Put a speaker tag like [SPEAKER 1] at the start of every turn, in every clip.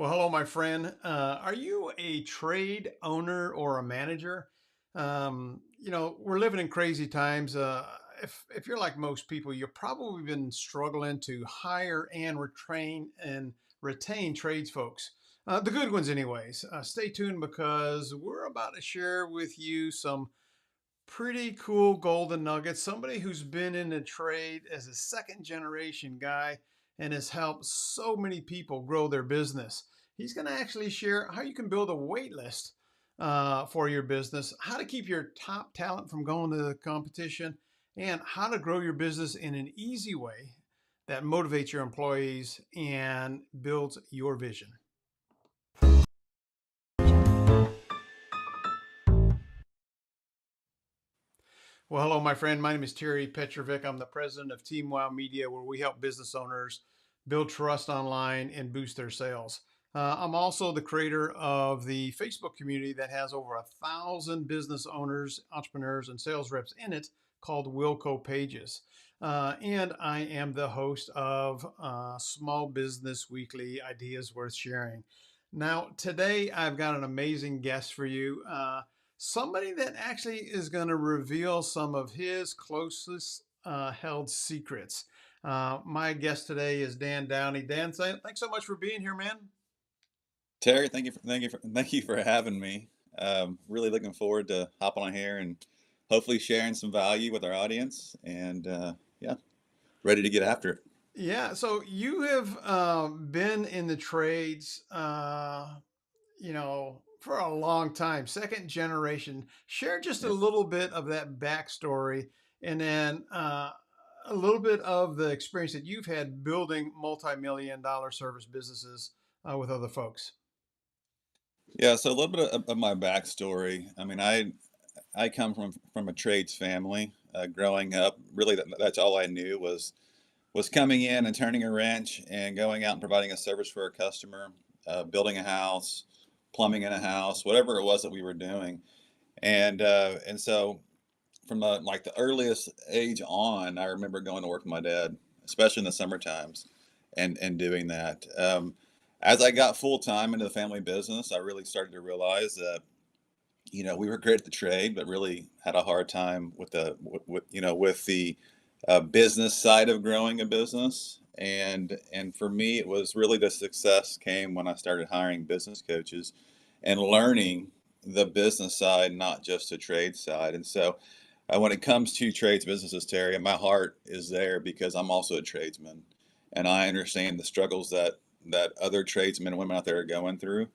[SPEAKER 1] Well, hello, my friend. Are you a trade owner or a manager? We're living in crazy times. If you're like most people, you've probably been struggling to hire and retain trades folks. The good ones, anyways. Stay tuned because we're about to share with you some pretty cool golden nuggets. Somebody who's been in the trade as a second generation guy and has helped so many people grow their business. He's going to actually share how you can build a wait list for your business, how to keep your top talent from going to the competition, and how to grow your business in an easy way that motivates your employees and builds your vision. Well, hello, my friend. My name is Terry Petrovic. I'm the president of Team Wow Media, where we help business owners build trust online and boost their sales. I'm also the creator of the Facebook community that has over 1,000 business owners, entrepreneurs, and sales reps in it called Wilco Pages. And I am the host of Small Business Weekly Ideas Worth Sharing. Now, today I've got an amazing guest for you. Somebody that actually is going to reveal some of his closest held secrets. My guest today is Dan Downey. Dan, thanks so much for being here, man.
[SPEAKER 2] Terry, thank you for having me. Really looking forward to hopping on here and hopefully sharing some value with our audience. And yeah, ready to get after it.
[SPEAKER 1] Yeah, so you have been in the trades, for a long time, second generation. Share just a
[SPEAKER 2] Yep.
[SPEAKER 1] little bit of that backstory and then a little bit of the experience that you've had building multi-million dollar service businesses with other folks.
[SPEAKER 2] Yeah. So a little bit of my backstory. I come from a trades family. Growing up, really, that's all I knew was coming in and turning a wrench and going out and providing a service for a customer, building a house, plumbing in a house, whatever it was that we were doing. And so from like the earliest age on, I remember going to work with my dad, especially in the summer times, and doing that. As I got full time into the family business, I really started to realize that we were great at the trade, but really had a hard time with the business side of growing a business. And for me, it was really the success came when I started hiring business coaches and learning the business side, not just the trade side. And so when it comes to trades businesses, Terry, my heart is there because I'm also a tradesman, and I understand the struggles that other tradesmen and women out there are going through.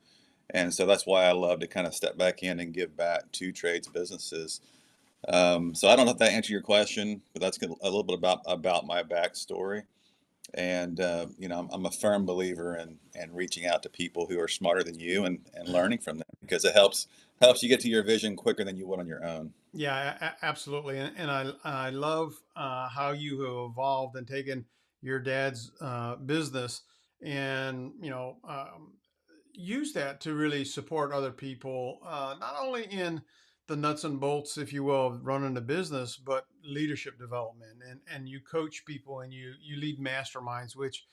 [SPEAKER 2] And so that's why I love to kind of step back in and give back to trades businesses. So I don't know if that answered your question, but that's a little bit about my backstory. And I'm a firm believer in reaching out to people who are smarter than you and learning from them because it helps you get to your vision quicker than you would on your own.
[SPEAKER 1] Yeah, absolutely. And I love how you have evolved and taken your dad's business and, use that to really support other people, not only in the nuts and bolts, if you will, of running a business, but leadership development. And you coach people and you lead masterminds, which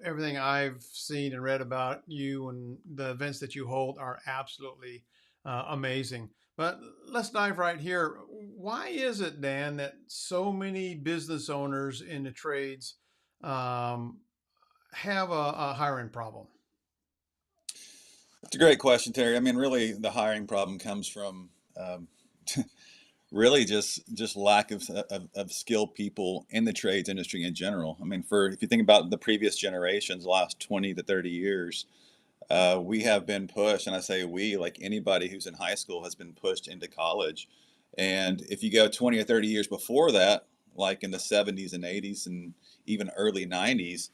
[SPEAKER 1] everything I've seen and read about you and the events that you hold are absolutely amazing. But let's dive right here. Why is it, Dan, that so many business owners in the trades um, have a hiring problem?
[SPEAKER 2] It's a great question, Terry. I mean, really, the hiring problem comes from really just lack of skilled people in the trades industry in general. I mean, for if you think about the previous generations, the last 20 to 30 years, we have been pushed, and I say we, like anybody who's in high school has been pushed into college. And if you go 20 or 30 years before that, like in the 70s and 80s and even early 90s,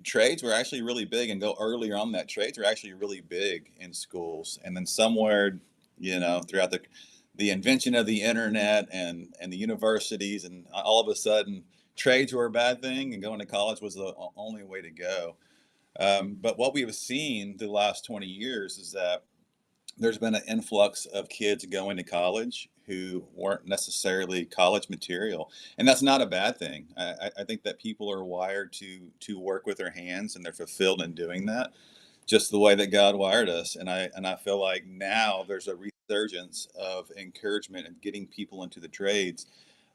[SPEAKER 2] trades were actually really big, and go earlier on that trades were actually really big in schools. And then somewhere, throughout the invention of the internet and the universities, and all of a sudden trades were a bad thing, and going to college was the only way to go. But what we have seen the last 20 years is that there's been an influx of kids going to college who weren't necessarily college material, and that's not a bad thing. I think that people are wired to work with their hands, and they're fulfilled in doing that. just the way that God wired us. And I feel like now there's a resurgence of encouragement and getting people into the trades.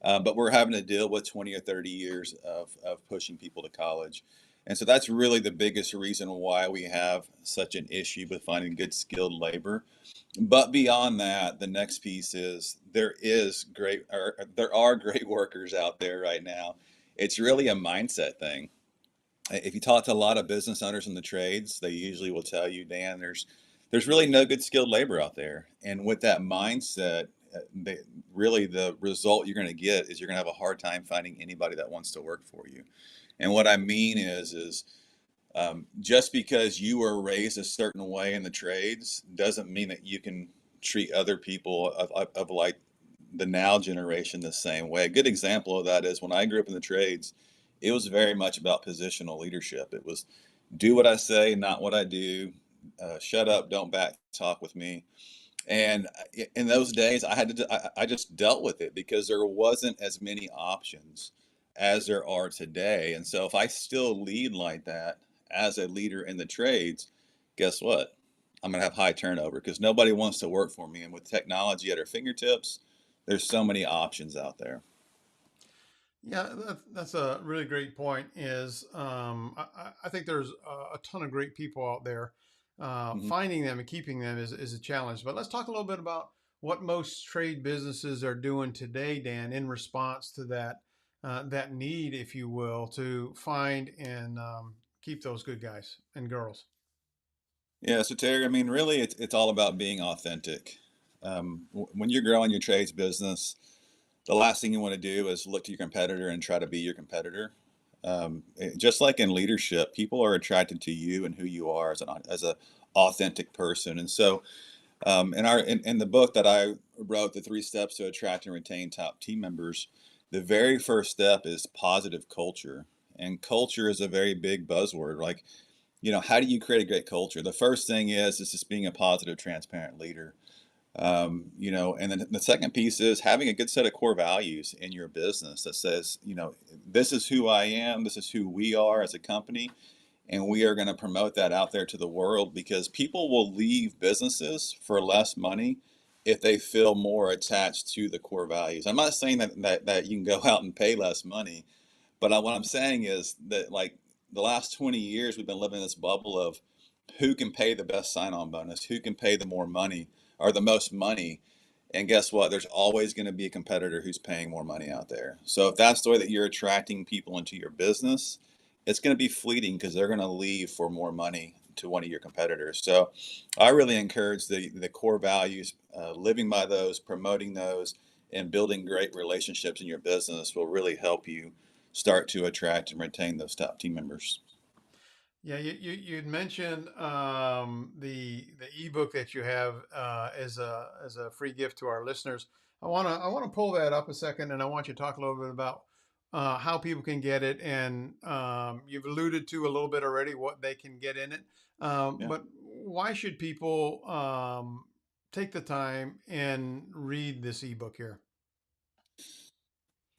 [SPEAKER 2] But we're having to deal with 20 or 30 years of pushing people to college. And so that's really the biggest reason why we have such an issue with finding good skilled labor. But beyond that, the next piece is there are great workers out there right now. It's really a mindset thing. If you talk to a lot of business owners in the trades, they usually will tell you, Dan, there's really no good skilled labor out there. And with that mindset, they, really the result you're going to get is you're going to have a hard time finding anybody that wants to work for you. And what I mean is just because you were raised a certain way in the trades doesn't mean that you can treat other people of like the now generation the same way. A good example of that is when I grew up in the trades, it was very much about positional leadership. It was do what I say, not what I do. Shut up, don't back talk with me. And in those days, I just dealt with it because there wasn't as many options as there are today. And so if I still lead like that as a leader in the trades, guess what? I'm going to have high turnover because nobody wants to work for me. And with technology at our fingertips, there's so many options out there.
[SPEAKER 1] Yeah, that's a really great point. I think there's a ton of great people out there.
[SPEAKER 2] Mhm.
[SPEAKER 1] Finding them and keeping them is a challenge. But let's talk a little bit about what most trade businesses are doing today, Dan, in response to that need, if you will, to find and keep those good guys and girls.
[SPEAKER 2] Yeah, so Terry, I mean, really, it's all about being authentic. When you're growing your trades business, the last thing you want to do is look to your competitor and try to be your competitor. Just like in leadership, people are attracted to you and who you are as a authentic person. And so, in the book that I wrote, the 3 steps to attract and retain top team members, the very first step is positive culture. And culture is a very big buzzword. Like, how do you create a great culture? The first thing is just being a positive, transparent leader. And then the second piece is having a good set of core values in your business that says, this is who I am, this is who we are as a company, and we are going to promote that out there to the world because people will leave businesses for less money if they feel more attached to the core values. I'm not saying that you can go out and pay less money, but what I'm saying is that like the last 20 years, we've been living in this bubble of who can pay the best sign-on bonus, who can pay the more money or the most money. And guess what? There's always going to be a competitor who's paying more money out there. So if that's the way that you're attracting people into your business, it's going to be fleeting because they're going to leave for more money to one of your competitors. So I really encourage the core values, living by those, promoting those, and building great relationships in your business will really help you start to attract and retain those top team members.
[SPEAKER 1] Yeah, you'd mentioned the ebook that you have as a free gift to our listeners. I wanna pull that up a second, and I want you to talk a little bit about how people can get it. And you've alluded to a little bit already what they can get in it.
[SPEAKER 2] Yeah.
[SPEAKER 1] But why should people take the time and read this ebook here?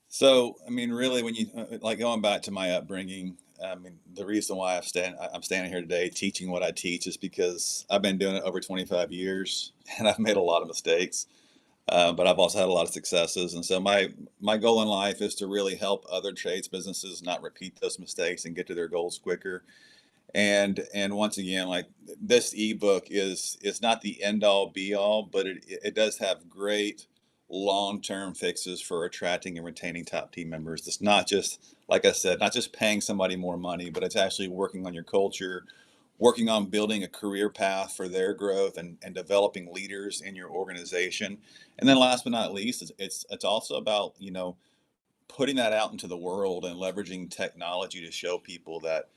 [SPEAKER 2] So, I mean, really, when you like going back to my upbringing, I mean, the reason why I'm standing here today teaching what I teach is because I've been doing it over 25 years, and I've made a lot of mistakes, but I've also had a lot of successes. And so, my goal in life is to really help other trades businesses not repeat those mistakes and get to their goals quicker. And once again, like this ebook is not the end all be all, but it does have great long-term fixes for attracting and retaining top team members. It's not just, like I said, not just paying somebody more money, but it's actually working on your culture, working on building a career path for their growth and developing leaders in your organization. And then last but not least, it's also about, putting that out into the world and leveraging technology to show people that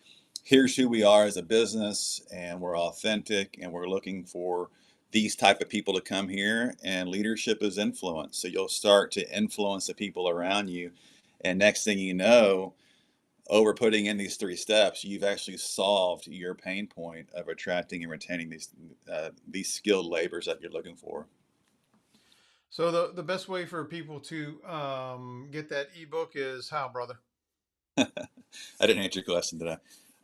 [SPEAKER 2] here's who we are as a business and we're authentic and we're looking for these type of people to come here, and leadership is influence, so you'll start to influence the people around you, and next thing you know, over putting in these 3 steps, you've actually solved your pain point of attracting and retaining these skilled laborers that you're looking for.
[SPEAKER 1] So the best way for people to get that ebook is how, brother?
[SPEAKER 2] I didn't answer your question, did I?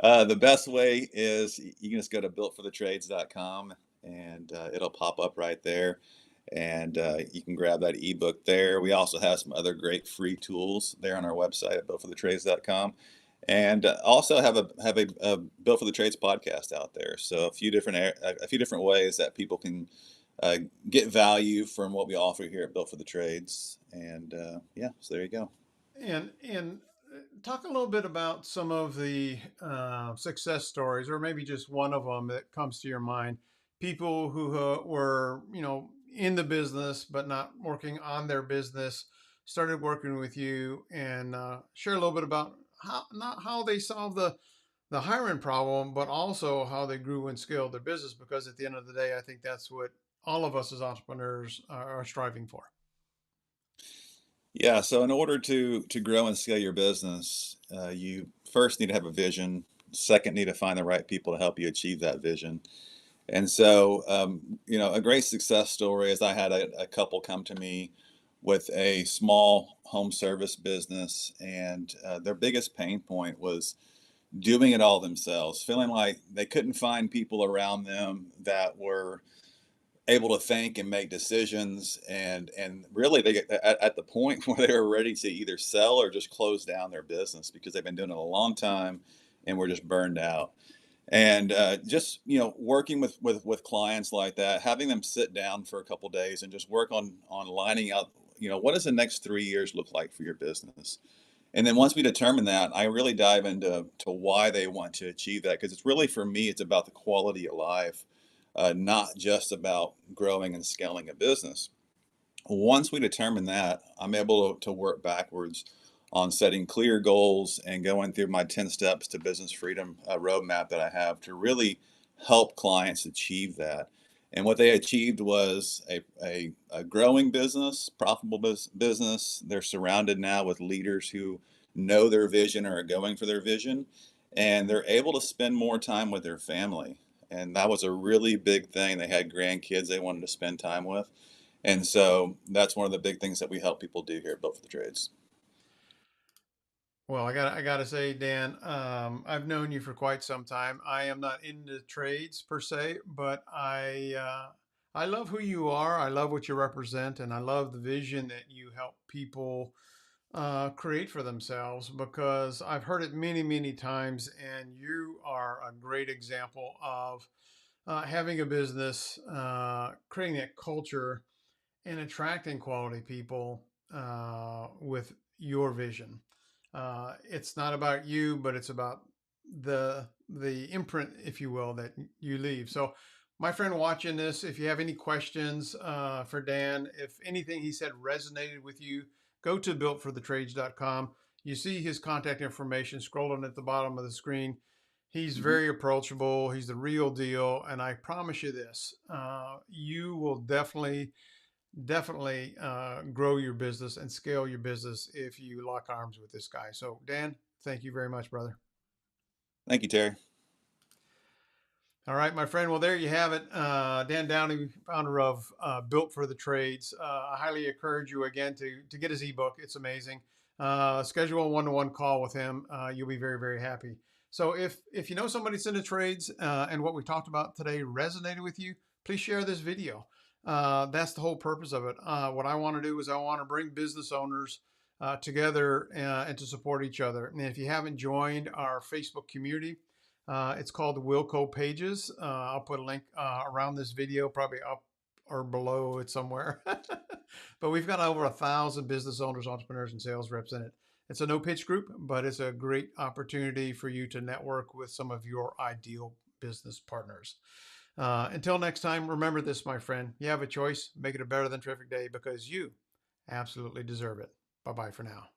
[SPEAKER 2] The best way is you can just go to builtforthetrades.com and it'll pop up right there. And you can grab that ebook there. We also have some other great free tools there on our website at builtforthetrades.com. And also have a Built for the Trades podcast out there. So a few different ways that people can uh, get value from what we offer here at Built for the Trades. And yeah, so there you go.
[SPEAKER 1] And talk a little bit about some of the success stories, or maybe just one of them that comes to your mind. People who were, in the business but not working on their business, started working with you, and share a little bit about how not how they solved the hiring problem, but also how they grew and scaled their business. Because at the end of the day, I think that's what all of us as entrepreneurs are striving for.
[SPEAKER 2] Yeah, so in order to grow and scale your business, you first need to have a vision. Second, need to find the right people to help you achieve that vision. And so, a great success story is I had a couple come to me with a small home service business, and their biggest pain point was doing it all themselves, feeling like they couldn't find people around them that were able to think and make decisions, and really they get at the point where they were ready to either sell or just close down their business because they've been doing it a long time and we're just burned out. And just working with clients like that, having them sit down for a couple days and just work on lining out, what does the next 3 years look like for your business. And then once we determine that, I really dive into why they want to achieve that, because it's really, for me, it's about the quality of life, not just about growing and scaling a business. Once we determine that, I'm able to work backwards on setting clear goals and going through my 10 steps to business freedom roadmap that I have to really help clients achieve that. And what they achieved was a growing business, profitable business. They're surrounded now with leaders who know their vision or are going for their vision, and they're able to spend more time with their family. And that was a really big thing. They had grandkids they wanted to spend time with. And so that's one of the big things that we help people do here at Built for the Trades.
[SPEAKER 1] Well, I gotta say, Dan, I've known you for quite some time. I am not into trades per se, but I love who you are. I love what you represent, and I love the vision that you help people create for themselves. Because I've heard it many, many times, and you are a great example of having a business, creating that culture, and attracting quality people with your vision. It's not about you, but it's about the imprint, if you will, that you leave. So, my friend watching this, if you have any questions for Dan, if anything he said resonated with you, go to builtforthetrades.com. You see his contact information scrolling at the bottom of the screen. He's
[SPEAKER 2] Mhm.
[SPEAKER 1] very approachable. He's the real deal, and I promise you this: you will definitely grow your business and scale your business if you lock arms with this guy. So, Dan, thank you very much, brother.
[SPEAKER 2] Thank you, Terry.
[SPEAKER 1] All right, my friend. Well, there you have it. Dan Downey, founder of Built for the Trades. I highly encourage you again to get his ebook. It's amazing. Schedule a one-to-one call with him. You'll be very, very happy. So if you know somebody that's in the trades and what we talked about today resonated with you, please share this video. That's the whole purpose of it. What I want to do is I want to bring business owners together and to support each other. And if you haven't joined our Facebook community, it's called the Wilco Pages. I'll put a link around this video, probably up or below it somewhere. But we've got over 1,000 business owners, entrepreneurs, and sales reps in it. It's a no pitch group, but it's a great opportunity for you to network with some of your ideal business partners. Until next time, remember this, my friend. You have a choice. Make it a better than terrific day because you absolutely deserve it. Bye bye for now.